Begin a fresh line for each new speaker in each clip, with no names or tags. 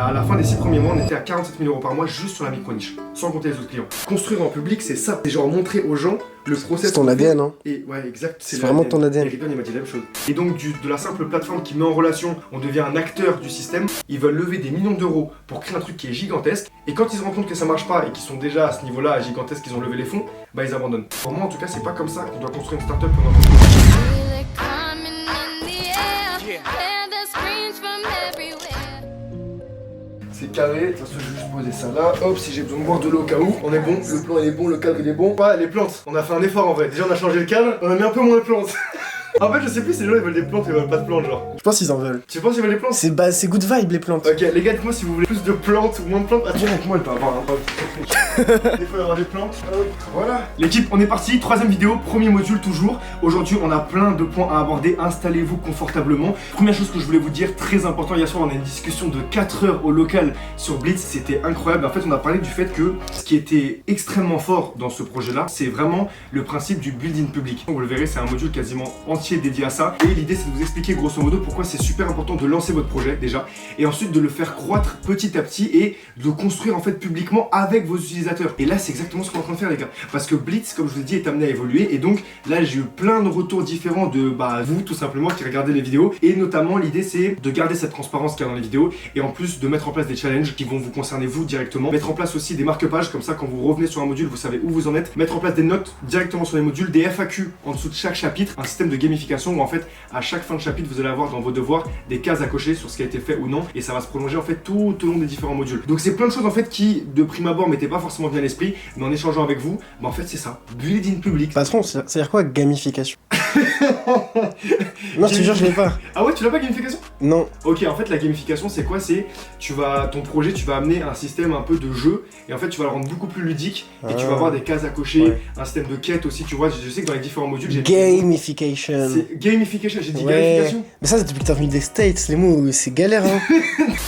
À la fin des 6 premiers mois, on était à 47 000 euros par mois juste sur la micro-niche, sans compter les autres clients. Construire en public, c'est ça. C'est genre montrer aux gens le process.
C'est ton ADN, hein.
Et ouais, exact.
C'est vraiment ton ADN.
Et Ribbon, il m'a dit la même chose. Et donc, de la simple plateforme qui met en relation, on devient un acteur du système. Ils veulent lever des millions d'euros pour créer un truc qui est gigantesque. Et quand ils se rendent compte que ça marche pas et qu'ils sont déjà à ce niveau-là, à gigantesque, qu'ils ont levé les fonds, bah ils abandonnent. Pour moi, en tout cas, c'est pas comme ça qu'on doit construire une startup ou une entreprise. C'est carré, de toute façon je vais juste poser ça là, hop, si j'ai besoin de boire de l'eau au cas où, on est bon, le plan il est bon, le cadre il est bon. Ouais, les plantes, on a fait un effort en vrai, déjà on a changé le cadre, on a mis un peu moins de plantes. En fait je sais plus si les gens ils veulent des plantes ou ils veulent pas de plantes genre.
Je pense qu'ils en veulent.
Tu penses qu'ils veulent des plantes?
C'est good vibe les plantes.
Ok les gars dites-moi si vous voulez plus de plantes ou moins de plantes. Attends avec moi elle peut avoir un peu. Des fois il y avoir des plantes. Ah oui. Voilà. L'équipe on est parti, troisième vidéo, premier module toujours. Aujourd'hui on a plein de points à aborder, installez-vous confortablement. Première chose que je voulais vous dire, très important, hier soir on a une discussion de 4 heures au local sur Blitz, c'était incroyable. En fait on a parlé du fait que ce qui était extrêmement fort dans ce projet là, c'est vraiment le principe du build-in public. Vous le verrez, c'est un module quasiment entier dédié à ça. Et l'idée c'est de vous expliquer grosso modo pourquoi c'est super important de lancer votre projet déjà, et ensuite de le faire croître petit à petit et de le construire en fait publiquement avec vos utilisateurs. Et là c'est exactement ce qu'on est en train de faire les gars, parce que Blitz comme je vous ai dit est amené à évoluer, et donc là j'ai eu plein de retours différents de vous tout simplement qui regardez les vidéos, et notamment l'idée c'est de garder cette transparence qu'il y a dans les vidéos, et en plus de mettre en place des challenges qui vont vous concerner vous directement, mettre en place aussi des marque-pages, comme ça quand vous revenez sur un module vous savez où vous en êtes, mettre en place des notes directement sur les modules, des FAQ en dessous de chaque chapitre, un système de gamification où en fait à chaque fin de chapitre vous allez avoir dans vos devoirs des cases à cocher sur ce qui a été fait ou non, et ça va se prolonger en fait tout au long des différents modules. Donc c'est plein de choses en fait qui de prime abord m'étaient pas forcément bien à l'esprit, mais en échangeant avec vous, en fait c'est ça, build-in public.
Patron, ça veut dire quoi gamification? Non, je te jure, je l'ai pas.
Ah ouais, tu l'as pas gamification?
Non.
Ok, en fait la gamification c'est quoi? C'est ton projet, tu vas amener un système un peu de jeu, et en fait tu vas le rendre beaucoup plus ludique, et tu vas avoir des cases à cocher,
ouais.
un système de quête aussi, tu vois, je sais que dans les différents modules j'ai...
Gamification.
C'est gamification, j'ai dit
Ouais.
gamification.
Mais ça c'est depuis que t'es venu des States, les mots, c'est galère hein.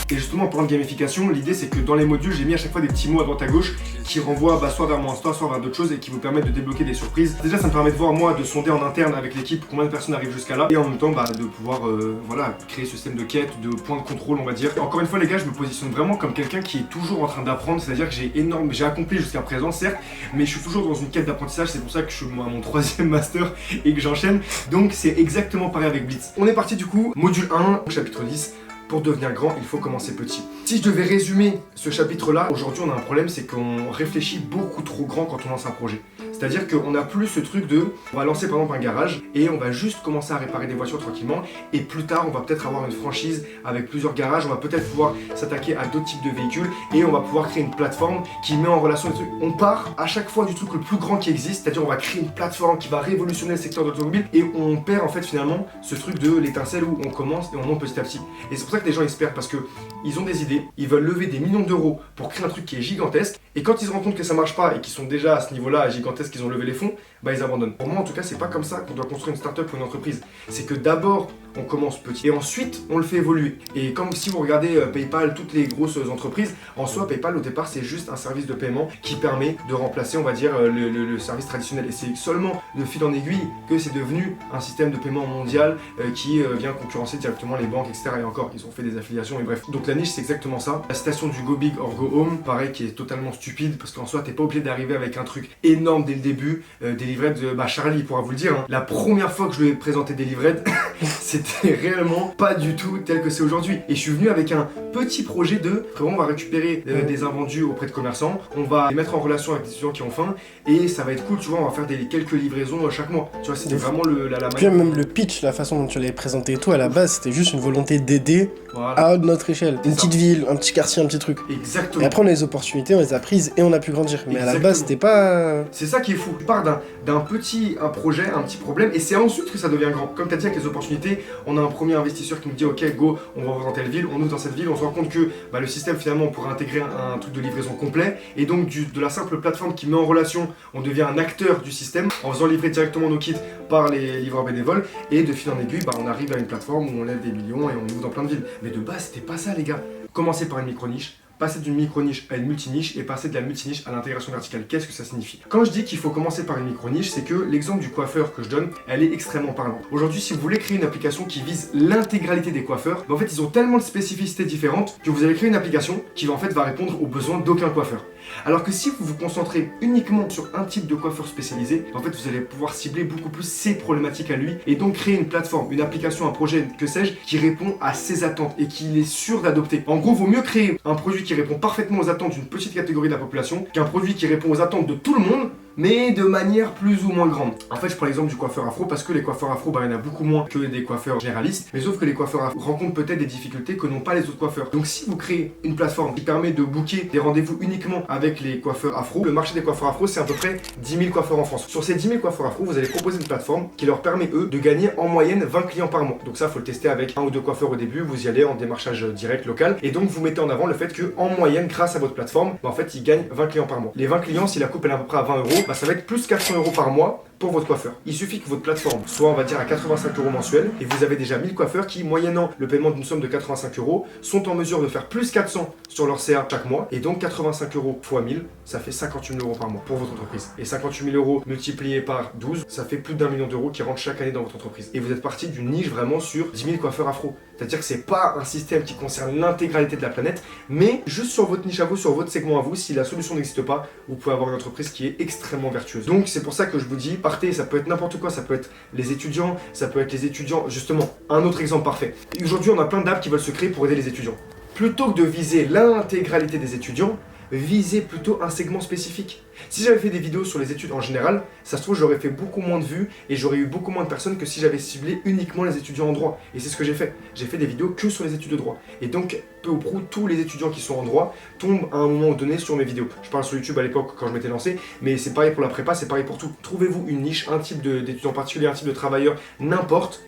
Et justement en parlant de gamification, l'idée c'est que dans les modules j'ai mis à chaque fois des petits mots à droite à gauche qui renvoient soit vers mon Insta, soit vers d'autres choses, et qui vous permettent de débloquer des surprises. Déjà ça me permet de voir moi, de sonder en interne avec l'équipe combien de personnes arrivent jusqu'à là, et en même temps de pouvoir voilà, créer ce système de quête, de points de contrôle on va dire. Et encore une fois les gars, je me positionne vraiment comme quelqu'un qui est toujours en train d'apprendre, c'est à dire que j'ai accompli jusqu'à présent certes, mais je suis toujours dans une quête d'apprentissage, c'est pour ça que je suis à mon 3e master et que j'enchaîne, donc c'est exactement pareil avec Blitz. On est parti du coup, module 1, chapitre 10. Pour devenir grand, il faut commencer petit. Si je devais résumer ce chapitre-là, aujourd'hui on a un problème, c'est qu'on réfléchit beaucoup trop grand quand on lance un projet. C'est-à-dire qu'on n'a plus ce truc de, on va lancer par exemple un garage et on va juste commencer à réparer des voitures tranquillement, et plus tard on va peut-être avoir une franchise avec plusieurs garages, on va peut-être pouvoir s'attaquer à d'autres types de véhicules, et on va pouvoir créer une plateforme qui met en relation les trucs. On part à chaque fois du truc le plus grand qui existe, c'est-à-dire on va créer une plateforme qui va révolutionner le secteur de l'automobile, et on perd en fait finalement ce truc de l'étincelle où on commence et on monte petit à petit. Et c'est pour ça que les gens espèrent, parce que ils ont des idées, ils veulent lever des millions d'euros pour créer un truc qui est gigantesque, et quand ils se rendent compte que ça marche pas et qu'ils sont déjà à ce niveau-là, à gigantesque, qu'ils ont levé les fonds, bah ils abandonnent. Pour moi en tout cas c'est pas comme ça qu'on doit construire une startup ou une entreprise. C'est que d'abord on commence petit et ensuite on le fait évoluer. Et comme si vous regardez PayPal, toutes les grosses entreprises, en soi PayPal au départ c'est juste un service de paiement qui permet de remplacer on va dire le service traditionnel, et c'est seulement de fil en aiguille que c'est devenu un système de paiement mondial qui vient concurrencer directement les banques, etc. Et encore ils ont fait des affiliations, et bref. Donc la niche c'est exactement ça. La citation du Go Big or Go Home, pareil, qui est totalement stupide, parce qu'en soi t'es pas obligé d'arriver avec un truc énorme dès le début. Delivered, Charlie pourra vous le dire, hein. La première fois que je lui ai présenté Delivered c'était réellement pas du tout tel que c'est aujourd'hui, et je suis venu avec un petit projet de on va récupérer des invendus auprès de commerçants, on va les mettre en relation avec des étudiants qui ont faim, et ça va être cool, tu vois, on va faire quelques livraisons chaque mois, tu vois, c'était vraiment la
Puis même le pitch, la façon dont tu l'avais présenté et tout, à la base c'était juste une volonté d'aider à notre échelle, une petite ville, un petit quartier, un petit truc.
Exactement.
Et après on a les opportunités, on les a prises et on a pu grandir. Mais à la base c'était pas...
C'est ça qui est fou, tu pars d'un petit projet, un petit problème, et c'est ensuite que ça devient grand. Comme tu as dit avec les opportunités, on a un premier investisseur qui nous dit ok go, on va ouvrir dans telle ville, on ouvre dans cette ville, on se rend compte que le système finalement on pourrait intégrer un truc de livraison complet, et donc de la simple plateforme qui met en relation, on devient un acteur du système en faisant livrer directement nos kits par les livreurs bénévoles, et de fil en aiguille on arrive à une plateforme où on lève des millions et on ouvre dans plein de villes. Mais de base c'était pas ça les gars. Commencez par une micro-niche, passer d'une micro-niche à une multi-niche et passer de la multi-niche à l'intégration verticale. Qu'est-ce que ça signifie? Quand je dis qu'il faut commencer par une micro-niche, c'est que l'exemple du coiffeur que je donne, elle est extrêmement parlante. Aujourd'hui, si vous voulez créer une application qui vise l'intégralité des coiffeurs, en fait, ils ont tellement de spécificités différentes que vous allez créer une application qui en fait va répondre aux besoins d'aucun coiffeur. Alors que si vous vous concentrez uniquement sur un type de coiffeur spécialisé, en fait, vous allez pouvoir cibler beaucoup plus ses problématiques à lui et donc créer une plateforme, une application, un projet, que sais-je, qui répond à ses attentes et qu'il est sûr d'adopter. En gros, vaut mieux créer un produit qui répond parfaitement aux attentes d'une petite catégorie de la population qu'un produit qui répond aux attentes de tout le monde, mais de manière plus ou moins grande. En fait, je prends l'exemple du coiffeur afro parce que les coiffeurs afro, il y en a beaucoup moins que des coiffeurs généralistes, mais sauf que les coiffeurs afro rencontrent peut-être des difficultés que n'ont pas les autres coiffeurs. Donc si vous créez une plateforme qui permet de booker des rendez-vous uniquement avec les coiffeurs afro, le marché des coiffeurs afro, c'est à peu près 10 000 coiffeurs en France. Sur ces 10 000 coiffeurs afro, vous allez proposer une plateforme qui leur permet, eux, de gagner en moyenne 20 clients par mois. Donc ça, il faut le tester avec un ou deux coiffeurs au début, vous y allez en démarchage direct local, et donc vous mettez en avant le fait que en moyenne, grâce à votre plateforme, en fait, ils gagnent 20 clients par mois. Les 20 clients, si la coupe elle est à peu près à 20 €, ça va être plus 400 € par mois pour votre coiffeur. Il suffit que votre plateforme soit, on va dire, à 85 € mensuels et vous avez déjà 1000 coiffeurs qui, moyennant le paiement d'une somme de 85 €, sont en mesure de faire plus 400 sur leur CA chaque mois. Et donc 85 € x 1000, ça fait 58 000 € par mois pour votre entreprise. Et 58 000 € multiplié par 12, ça fait plus d'1 million d'euros qui rentrent chaque année dans votre entreprise. Et vous êtes parti d'une niche vraiment sur 10 000 coiffeurs afro. C'est-à-dire que c'est pas un système qui concerne l'intégralité de la planète, mais juste sur votre niche à vous, sur votre segment à vous, si la solution n'existe pas, vous pouvez avoir une entreprise qui est extrêmement vertueuse. Donc c'est pour ça que je vous dis, partez, ça peut être n'importe quoi, ça peut être les étudiants, ça peut être les étudiants, justement, un autre exemple parfait. Aujourd'hui, on a plein d'apps qui veulent se créer pour aider les étudiants. Plutôt que de viser l'intégralité des étudiants, visez plutôt un segment spécifique. Si j'avais fait des vidéos sur les études en général, ça se trouve j'aurais fait beaucoup moins de vues et j'aurais eu beaucoup moins de personnes que si j'avais ciblé uniquement les étudiants en droit. Et c'est ce que j'ai fait. J'ai fait des vidéos que sur les études de droit. Et donc, peu ou prou, tous les étudiants qui sont en droit tombent à un moment donné sur mes vidéos. Je parle sur YouTube à l'époque quand je m'étais lancé, mais c'est pareil pour la prépa, c'est pareil pour tout. Trouvez-vous une niche, un type d'étudiant particulier, un type de travailleur, n'importe.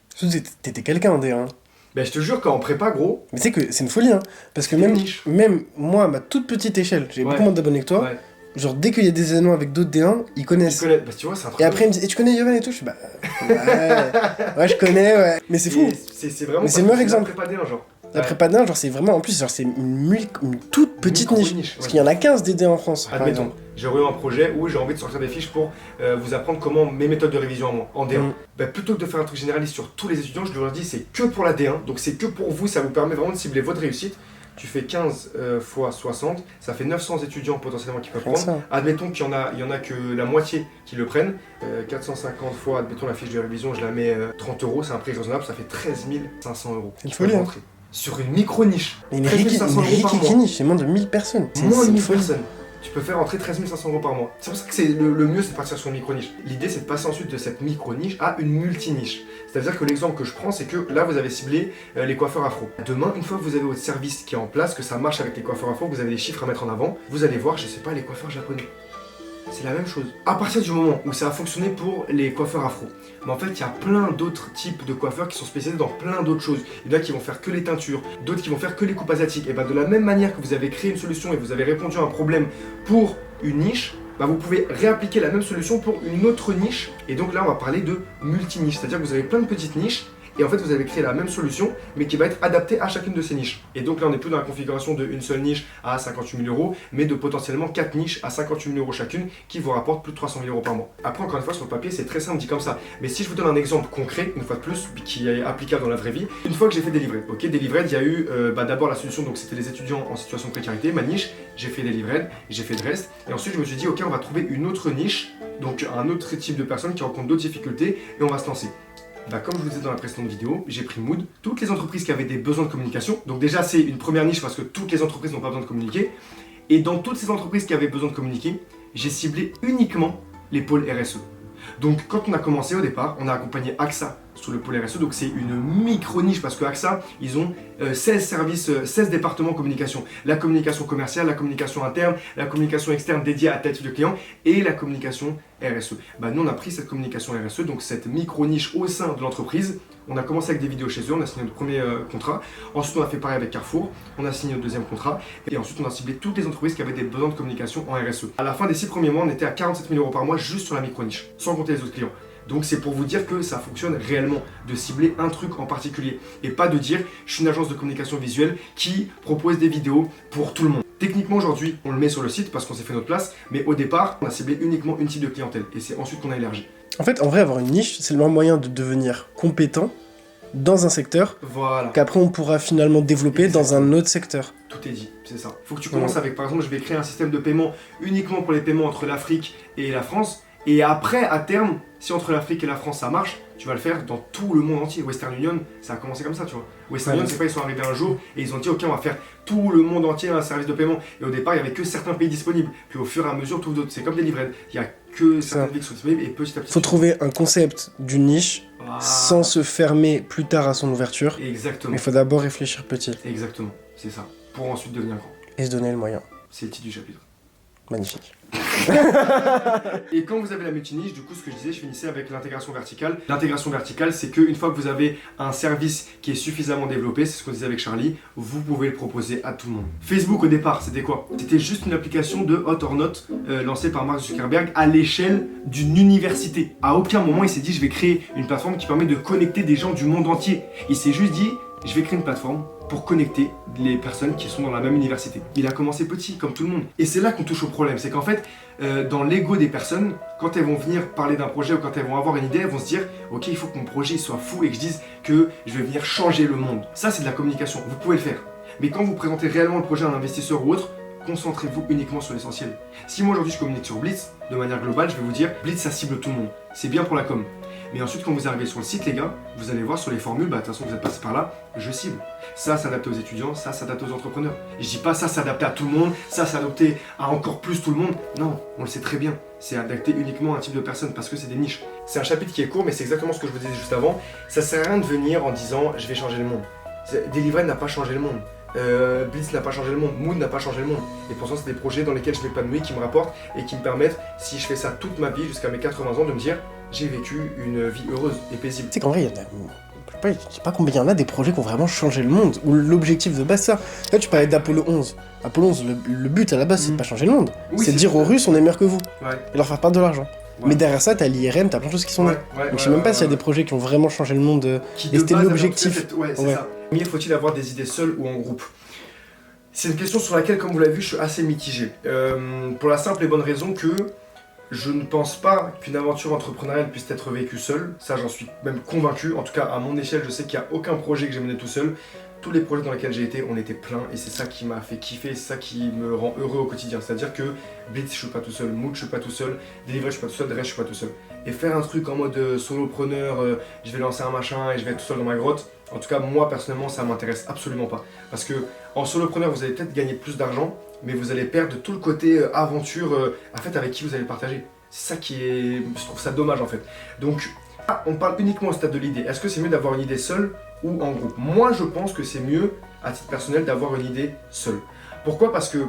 T'étais quelqu'un, André, hein.
Ben je te jure qu'en prépa, gros...
Mais tu sais que c'est une folie, hein. Parce que même moi, à ma toute petite échelle, j'ai beaucoup moins d'abonnés que toi. Ouais. Genre, dès qu'il y a des événements avec d'autres D1, ils connaissent.
Bah, tu vois, c'est un truc.
Et après, ils me disent, et tu connais Yovan et tout? Je suis bah. Ouais, je connais, ouais. Mais c'est fou.
C'est vraiment.
Mais c'est le meilleur exemple.
La prépa D1, genre.
La prépa D1, genre, c'est vraiment. En plus, genre, c'est une toute petite niche. Parce qu'il y en a 15 des D1 en France.
Admettons, j'aurais eu un projet où j'ai envie de sortir des fiches pour vous apprendre comment mes méthodes de révision en D1. Bah, plutôt que de faire un truc généraliste sur tous les étudiants, je leur dis c'est que pour la D1. Donc, c'est que pour vous, ça vous permet vraiment de cibler votre réussite. Tu fais 15 fois 60, ça fait 900 étudiants potentiellement qui peuvent prendre. Admettons qu'il y en a que la moitié qui le prennent. 450 fois, admettons la fiche de révision, je la mets 30 €, c'est un prix raisonnable, ça fait 13 500 €.
C'est une folie, hein.
Sur une micro-niche.
Une niche, c'est moins de 1000 personnes.
Moins de 1000 personnes. Tu peux faire entrer 13 500 € par mois. C'est pour ça que le mieux, c'est de partir sur une micro-niche. L'idée, c'est de passer ensuite de cette micro-niche à une multi-niche. C'est-à-dire que l'exemple que je prends, c'est que là, vous avez ciblé les coiffeurs afro. Demain, une fois que vous avez votre service qui est en place, que ça marche avec les coiffeurs afro, que vous avez des chiffres à mettre en avant, vous allez voir, je sais pas, les coiffeurs japonais. C'est la même chose. À partir du moment où ça a fonctionné pour les coiffeurs afro, mais en fait, il y a plein d'autres types de coiffeurs qui sont spécialisés dans plein d'autres choses. Il y en a qui vont faire que les teintures, d'autres qui vont faire que les coupes asiatiques. Et bien, de la même manière que vous avez créé une solution et vous avez répondu à un problème pour une niche, bah vous pouvez réappliquer la même solution pour une autre niche. Et donc là, on va parler de multi-niche. C'est-à-dire que vous avez plein de petites niches. Et en fait, vous avez créé la même solution, mais qui va être adaptée à chacune de ces niches. Et donc là, on n'est plus dans la configuration d'une seule niche à 58 000 €, mais de potentiellement 4 niches à 58 000 € chacune, qui vous rapportent plus de 300 000 € par mois. Après, encore une fois, sur le papier, c'est très simple dit comme ça. Mais si je vous donne un exemple concret, une fois de plus, qui est applicable dans la vraie vie, une fois que j'ai fait Delivered, ok, Delivered, il y a eu d'abord la solution, donc c'était les étudiants en situation de précarité, ma niche, j'ai fait Delivered, j'ai fait Dressed, et ensuite je me suis dit, ok, on va trouver une autre niche, donc un autre type de personnes qui rencontrent d'autres difficultés, et on va se lancer. Bah, comme je vous disais dans la précédente vidéo, j'ai pris Mood, toutes les entreprises qui avaient des besoins de communication. Donc déjà c'est une première niche parce que toutes les entreprises n'ont pas besoin de communiquer. Et dans toutes ces entreprises qui avaient besoin de communiquer, j'ai ciblé uniquement les pôles RSE. Donc quand on a commencé au départ, on a accompagné AXA sur le pôle RSE, donc c'est une micro-niche parce que AXA, ils ont 16 services, 16 départements communication. La communication commerciale, la communication interne, la communication externe dédiée à tel type de client et la communication RSE. Bah, nous on a pris cette communication RSE, donc cette micro-niche au sein de l'entreprise. On a commencé avec des vidéos chez eux, on a signé notre premier contrat. Ensuite, on a fait pareil avec Carrefour, on a signé notre deuxième contrat. Et ensuite, on a ciblé toutes les entreprises qui avaient des besoins de communication en RSE. À la fin des 6 premiers mois, on était à 47 000 € par mois juste sur la micro-niche, sans compter les autres clients. Donc c'est pour vous dire que ça fonctionne réellement, de cibler un truc en particulier. Et pas de dire, je suis une agence de communication visuelle qui propose des vidéos pour tout le monde. Techniquement aujourd'hui, on le met sur le site parce qu'on s'est fait notre place, mais au départ, on a ciblé uniquement une type de clientèle. Et c'est ensuite qu'on a élargi.
En fait, en vrai, avoir une niche, c'est le meilleur moyen de devenir compétent dans un secteur
voilà.
Qu'après on pourra finalement développer dans un autre secteur.
Tout est dit, c'est ça. Faut que tu commences avec, par exemple, je vais créer un système de paiement uniquement pour les paiements entre l'Afrique et la France. Et après, à terme, si entre l'Afrique et la France ça marche, tu vas le faire dans tout le monde entier. Western Union, ça a commencé comme ça, tu vois. Western Union, c'est pas, ils sont arrivés un jour et ils ont dit, ok, on va faire tout le monde entier un service de paiement. Et au départ, il y avait que certains pays disponibles. Puis au fur et à mesure, tout d'autres. C'est comme des livrets. Il y a que certains pays qui sont disponibles et petit à petit.
Faut trouver un concept d'une niche sans se fermer plus tard à son ouverture.
Exactement.
Mais il faut d'abord réfléchir petit.
Exactement, c'est ça. Pour ensuite devenir grand.
Et se donner le moyen.
C'est le titre du chapitre.
Magnifique.
Et quand vous avez la multiniche, du coup, ce que je disais, je finissais avec l'intégration verticale. L'intégration verticale, c'est qu'une fois que vous avez un service qui est suffisamment développé, c'est ce qu'on disait avec Charlie, vous pouvez le proposer à tout le monde. Facebook, au départ, c'était quoi? C'était juste une application de Hot or Not lancée par Mark Zuckerberg à l'échelle d'une université. À aucun moment, il s'est dit, je vais créer une plateforme qui permet de connecter des gens du monde entier. Il s'est juste dit, je vais créer une plateforme pour connecter les personnes qui sont dans la même université. Il a commencé petit, comme tout le monde. Et c'est là qu'on touche au problème, c'est qu'en fait, dans l'ego des personnes, quand elles vont venir parler d'un projet ou quand elles vont avoir une idée, elles vont se dire « Ok, il faut que mon projet soit fou et que je dise que je vais venir changer le monde. » Ça, c'est de la communication, vous pouvez le faire. Mais quand vous présentez réellement le projet à un investisseur ou autre, concentrez-vous uniquement sur l'essentiel. Si moi aujourd'hui je communique sur Blitz, de manière globale, je vais vous dire « Blitz, ça cible tout le monde. C'est bien pour la com. » Mais ensuite, quand vous arrivez sur le site, les gars, vous allez voir sur les formules, bah de toute façon, vous êtes passé par là, je cible. Ça, s'adapter aux étudiants, ça, s'adapter aux entrepreneurs. Et je dis pas ça, s'adapter à tout le monde, ça, s'adapter à encore plus tout le monde. Non, on le sait très bien. C'est adapté uniquement à un type de personne parce que c'est des niches. C'est un chapitre qui est court, mais c'est exactement ce que je vous disais juste avant. Ça sert à rien de venir en disant, je vais changer le monde. Delivery n'a pas changé le monde. Blitz n'a pas changé le monde, Mood n'a pas changé le monde. Et pourtant, c'est des projets dans lesquels je m'épanouis, qui me rapportent et qui me permettent, si je fais ça toute ma vie, jusqu'à mes 80 ans, de me dire j'ai vécu une vie heureuse et paisible.
Tu sais qu'en vrai, il y en a. Je sais pas combien il y en a des projets qui ont vraiment changé le monde, où l'objectif de base, ça. Là, tu parlais d'Apollo 11. Apollo 11, le but à la base, c'est de pas changer le monde. Oui, c'est de dire aux Russes, on est meilleurs que vous. Et leur faire perdre de l'argent. Ouais. Mais derrière ça, t'as l'IRM, t'as plein de choses qui sont là. Donc je sais même pas s'il y a des projets qui ont vraiment changé le monde. Et c'était l'objectif.
Ouais, c'est ça. Mais faut-il avoir des idées seules ou en groupe? C'est une question sur laquelle, comme vous l'avez vu, je suis assez mitigé. Pour la simple et bonne raison que je ne pense pas qu'une aventure entrepreneuriale puisse être vécue seule. Ça, j'en suis même convaincu. En tout cas, à mon échelle, je sais qu'il n'y a aucun projet que j'ai mené tout seul. Tous les projets dans lesquels j'ai été, on était plein et c'est ça qui m'a fait kiffer, c'est ça qui me rend heureux au quotidien. C'est-à-dire que Blitz, je suis pas tout seul, Mood, je suis pas tout seul, Delivery, je suis pas tout seul, Dress, je suis pas tout seul. Et faire un truc en mode solopreneur, je vais lancer un machin et je vais être tout seul dans ma grotte, en tout cas, moi, personnellement, ça m'intéresse absolument pas. Parce que en solopreneur, vous allez peut-être gagner plus d'argent, mais vous allez perdre tout le côté aventure, en fait, avec qui vous allez partager. C'est ça qui est... Je trouve ça dommage, en fait. Donc, on parle uniquement au stade de l'idée. Est-ce que c'est mieux d'avoir une idée seule ou en groupe? Moi, je pense que c'est mieux, à titre personnel, d'avoir une idée seule. Pourquoi? Parce que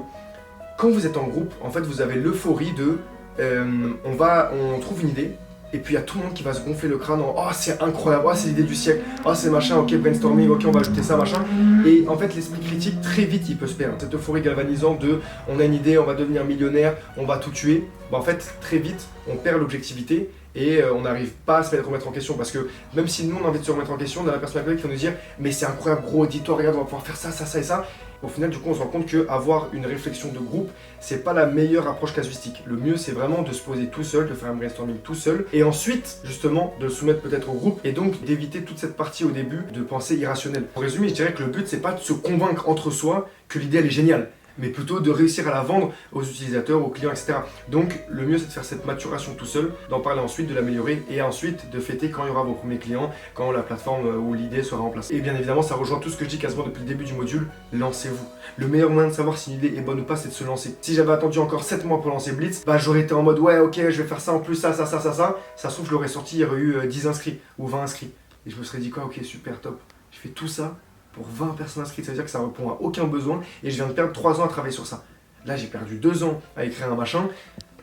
quand vous êtes en groupe, en fait, vous avez l'euphorie de... on trouve une idée, et puis il y a tout le monde qui va se gonfler le crâne en « Oh, c'est incroyable, oh, c'est l'idée du siècle, oh, c'est machin, ok, brainstorming, ok, on va ajouter ça, machin. » Et en fait, l'esprit critique, très vite, il peut se perdre. Cette euphorie galvanisante de « On a une idée, on va devenir millionnaire, on va tout tuer. » En fait, très vite, on perd l'objectivité et on n'arrive pas à se remettre en question. Parce que même si nous, on a envie de se remettre en question, on a la personne à côté qui va nous dire « Mais c'est incroyable, gros, dis-toi, regarde, on va pouvoir faire ça, ça, ça et ça. » Au final, du coup, on se rend compte qu'avoir une réflexion de groupe, c'est pas la meilleure approche casuistique. Le mieux, c'est vraiment de se poser tout seul, de faire un brainstorming tout seul, et ensuite, justement, de le soumettre peut-être au groupe, et donc d'éviter toute cette partie au début de pensée irrationnelle. Pour résumer, je dirais que le but, c'est pas de se convaincre entre soi que l'idée, elle est géniale, mais plutôt de réussir à la vendre aux utilisateurs, aux clients, etc. Donc le mieux c'est de faire cette maturation tout seul, d'en parler ensuite, de l'améliorer et ensuite de fêter quand il y aura vos premiers clients, quand la plateforme ou l'idée sera en place. Et bien évidemment ça rejoint tout ce que je dis quasiment depuis le début du module, lancez-vous. Le meilleur moyen de savoir si une idée est bonne ou pas c'est de se lancer. Si j'avais attendu encore 7 mois pour lancer Blitz, bah j'aurais été en mode ouais ok je vais faire ça en plus, ça se trouve je l'aurais sorti, il y aurait eu 10 inscrits ou 20 inscrits. Et je me serais dit quoi, ok super top, je fais tout ça pour 20 personnes inscrites, ça veut dire que ça répond à aucun besoin et je viens de perdre 3 ans à travailler sur ça. Là j'ai perdu 2 ans à écrire un machin,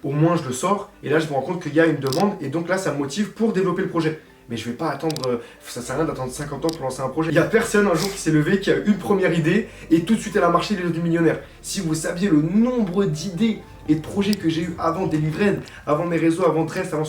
au moins je le sors et là je me rends compte qu'il y a une demande et donc là ça me motive pour développer le projet. Mais je vais pas attendre, ça sert à rien d'attendre 50 ans pour lancer un projet. Il y a personne un jour qui s'est levé, qui a une première idée et tout de suite elle a marché, il est devenu millionnaire. Si vous saviez le nombre d'idées et de projets que j'ai eu avant Delivered, avant mes réseaux, avant Dress, avant...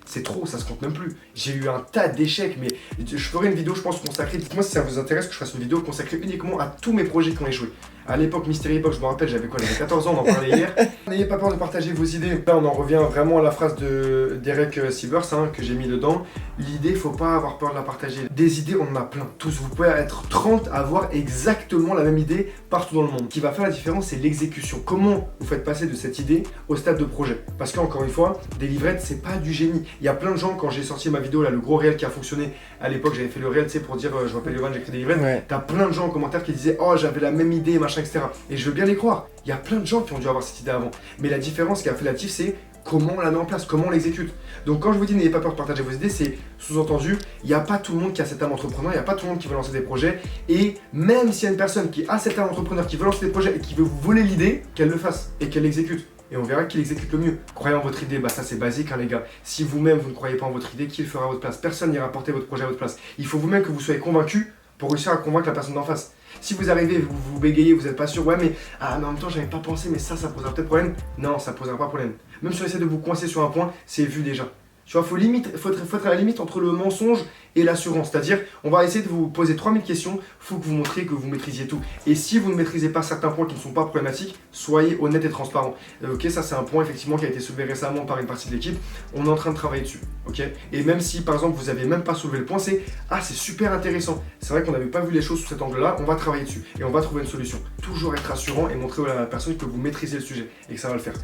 c'est trop, ça se compte même plus. J'ai eu un tas d'échecs, mais je ferai une vidéo, je pense, consacrée. Dites-moi si ça vous intéresse que je fasse une vidéo consacrée uniquement à tous mes projets qui ont échoué. À l'époque, Mystery Box, je me rappelle, j'avais 14 ans, on en parlait hier. N'ayez pas peur de partager vos idées. Là, on en revient vraiment à la phrase de Derek Sivers que j'ai mis dedans. L'idée, faut pas avoir peur de la partager. Des idées, on en a plein. Tous, vous pouvez être 30 à avoir exactement la même idée partout dans le monde. Ce qui va faire la différence, c'est l'exécution. Comment vous faites passer de cette idée au stade de projet? Parce qu'encore une fois, des livrettes, c'est pas du génie. Il y a plein de gens, quand j'ai sorti ma vidéo, là, le gros réel qui a fonctionné, à l'époque, j'avais fait le réel, tu sais, pour dire je m'appelle Yovan, j'écris des livrettes. Ouais. T'as plein de gens en commentaire qui disaient oh, j'avais la même idée, machin, etc. Et je veux bien les croire. Il y a plein de gens qui ont dû avoir cette idée avant. Mais la différence qui a fait la diff, c'est comment on la met en place, comment on l'exécute. Donc quand je vous dis n'ayez pas peur de partager vos idées, c'est sous-entendu, il n'y a pas tout le monde qui a cet âme entrepreneur, il n'y a pas tout le monde qui veut lancer des projets. Et même s'il y a une personne qui a cet âme entrepreneur, qui veut lancer des projets et qui veut vous voler l'idée, qu'elle le fasse et qu'elle l'exécute. Et on verra qui l'exécute le mieux. Croyez en votre idée, bah ça c'est basique les gars. Si vous-même vous ne croyez pas en votre idée, qui le fera à votre place? Personne n'ira porter votre projet à votre place. Il faut vous-même que vous soyez convaincu pour réussir à convaincre la personne d'en face. Si vous arrivez, vous bégayez, vous n'êtes pas sûr, ouais mais en même temps j'avais pas pensé, mais ça posera peut-être problème. Non, ça posera pas problème. Même si on essaie de vous coincer sur un point, c'est vu déjà. Tu vois, faut être à la limite entre le mensonge et l'assurance. C'est-à-dire, on va essayer de vous poser 3000 questions, faut que vous montriez que vous maîtrisiez tout. Et si vous ne maîtrisez pas certains points qui ne sont pas problématiques, soyez honnête et transparent. Ok, ça c'est un point effectivement qui a été soulevé récemment par une partie de l'équipe. On est en train de travailler dessus. Ok. Et même si par exemple vous n'avez même pas soulevé le point, c'est super intéressant. C'est vrai qu'on n'avait pas vu les choses sous cet angle-là, on va travailler dessus et on va trouver une solution. Toujours être rassurant et montrer à la personne que vous maîtrisez le sujet et que ça va le faire.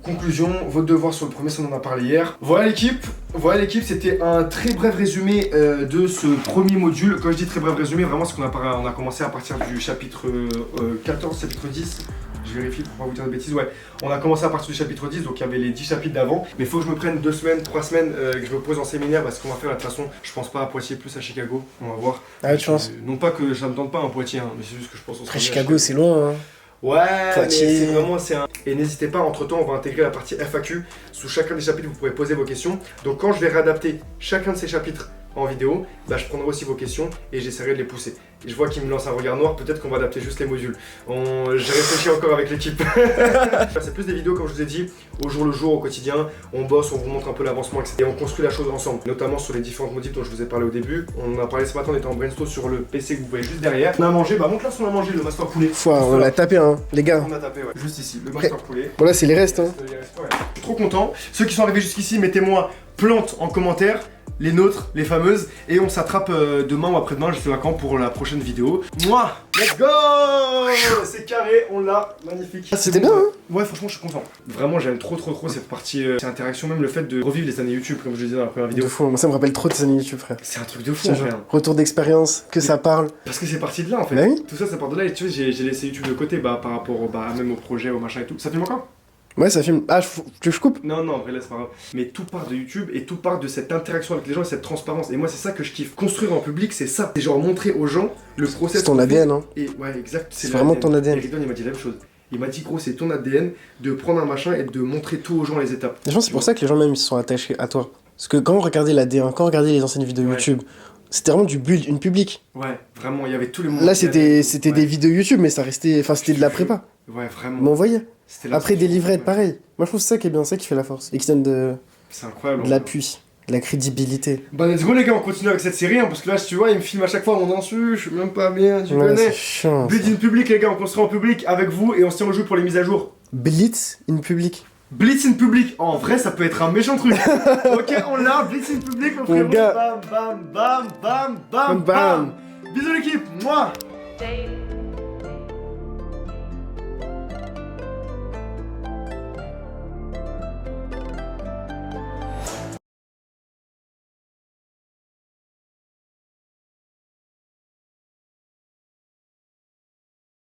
Conclusion, votre devoir sur le premier, ça on en a parlé hier. Voilà l'équipe, c'était un très bref résumé de ce premier module. Quand je dis très bref résumé, vraiment c'est qu'on a commencé à partir du chapitre 14, chapitre 10. Je vérifie pour pas vous dire de bêtises, ouais. On a commencé à partir du chapitre 10, donc il y avait les 10 chapitres d'avant. Mais il faut que je me prenne 2 semaines, 3 semaines, que je me pose en séminaire, parce qu'on va faire de toute façon, je pense pas à Poitiers, plus à Chicago, on va voir.
Ah, tu penses?
Non pas que ça me tente pas un Poitiers, mais c'est juste que je pense
Après Chicago, c'est loin, hein.
Ouais, Poitiers. Mais c'est vraiment, Et n'hésitez pas, entre temps, on va intégrer la partie FAQ. Sous chacun des chapitres, vous pourrez poser vos questions. Donc quand je vais réadapter chacun de ces chapitres en vidéo, bah, je prendrai aussi vos questions et j'essaierai de les pousser. Et je vois qu'il me lance un regard noir, peut-être qu'on va adapter juste les modules. J'ai réfléchi encore avec l'équipe. C'est plus des vidéos, comme je vous ai dit, au jour le jour, au quotidien. On bosse, on vous montre un peu l'avancement, etc. Et on construit la chose ensemble, notamment sur les différentes modifs dont je vous ai parlé au début. On en a parlé ce matin, on était en brainstorm sur le PC que vous voyez juste derrière. On a mangé, bah montre là ce qu'on a mangé, le master poulet.
On l'a tapé, hein, les gars.
On a tapé, ouais. Juste ici, le master poulet.
Bon là c'est les restes, hein.
Je suis trop content. Ceux qui sont arrivés jusqu'ici, mettez-moi plante en commentaire. Les nôtres, les fameuses, et on s'attrape demain ou après-demain, je fais vacant pour la prochaine vidéo. Moi, let's go. C'est carré, on l'a, magnifique.
Ah, c'était bien, hein.
Ouais, franchement, je suis content. Vraiment, j'aime trop cette partie, cette interaction, même le fait de revivre les années YouTube, comme je le disais dans la première vidéo.
De fou, moi ça me rappelle trop tes années YouTube, frère.
C'est un truc de fou, en fait.
Retour d'expérience, que ça parle.
Parce que c'est parti de là, en fait.
Bah oui.
Tout ça part de là, et tu vois, j'ai laissé YouTube de côté, par rapport même au projet, au machin et tout. Ça filme encore?
Ouais, ça filme. Ah, tu veux que je coupe?
Non, en vrai, là, c'est pas grave. Mais tout part de YouTube et tout part de cette interaction avec les gens et cette transparence. Et moi, c'est ça que je kiffe. Construire en public, c'est ça. C'est genre montrer aux gens le process.
C'est ton ADN, hein.
Et ouais, exact.
C'est vraiment ton ADN.
Et Ridwan, il m'a dit la même chose. Il m'a dit, gros, c'est ton ADN de prendre un machin et de montrer tout aux gens les étapes.
Je pense que c'est pour ça que les gens, même, ils se sont attachés à toi. Parce que quand on regardait l'ADN, quand on regardait les anciennes vidéos YouTube, c'était vraiment du build, une public.
Ouais, vraiment, il y avait tous les moments.
Là, c'était des vidéos YouTube, mais ça restait. Enfin, c'était de la prépa.
Ouais, vraiment.
Mais on voyait. Après des livrettes, pareil. Moi, je trouve ça qui est bien, ça qui fait la force. Et qui donne de l'appui, de la crédibilité.
Bah, let's go, les gars, on continue avec cette série, hein, parce que là, si tu vois, il me filme à chaque fois à mon insu, je suis même pas bien, tu connais.
C'est chiant.
Blitz in public, les gars, on construit en public avec vous et on se tient au jeu pour les mises à jour.
Blitz in public.
Blitz in public, en vrai, ça peut être un méchant truc. Ok, on l'a, Blitz in public, mon frérot. Bam, bam, bam, bam, bam, bam. Bisous, l'équipe, moi.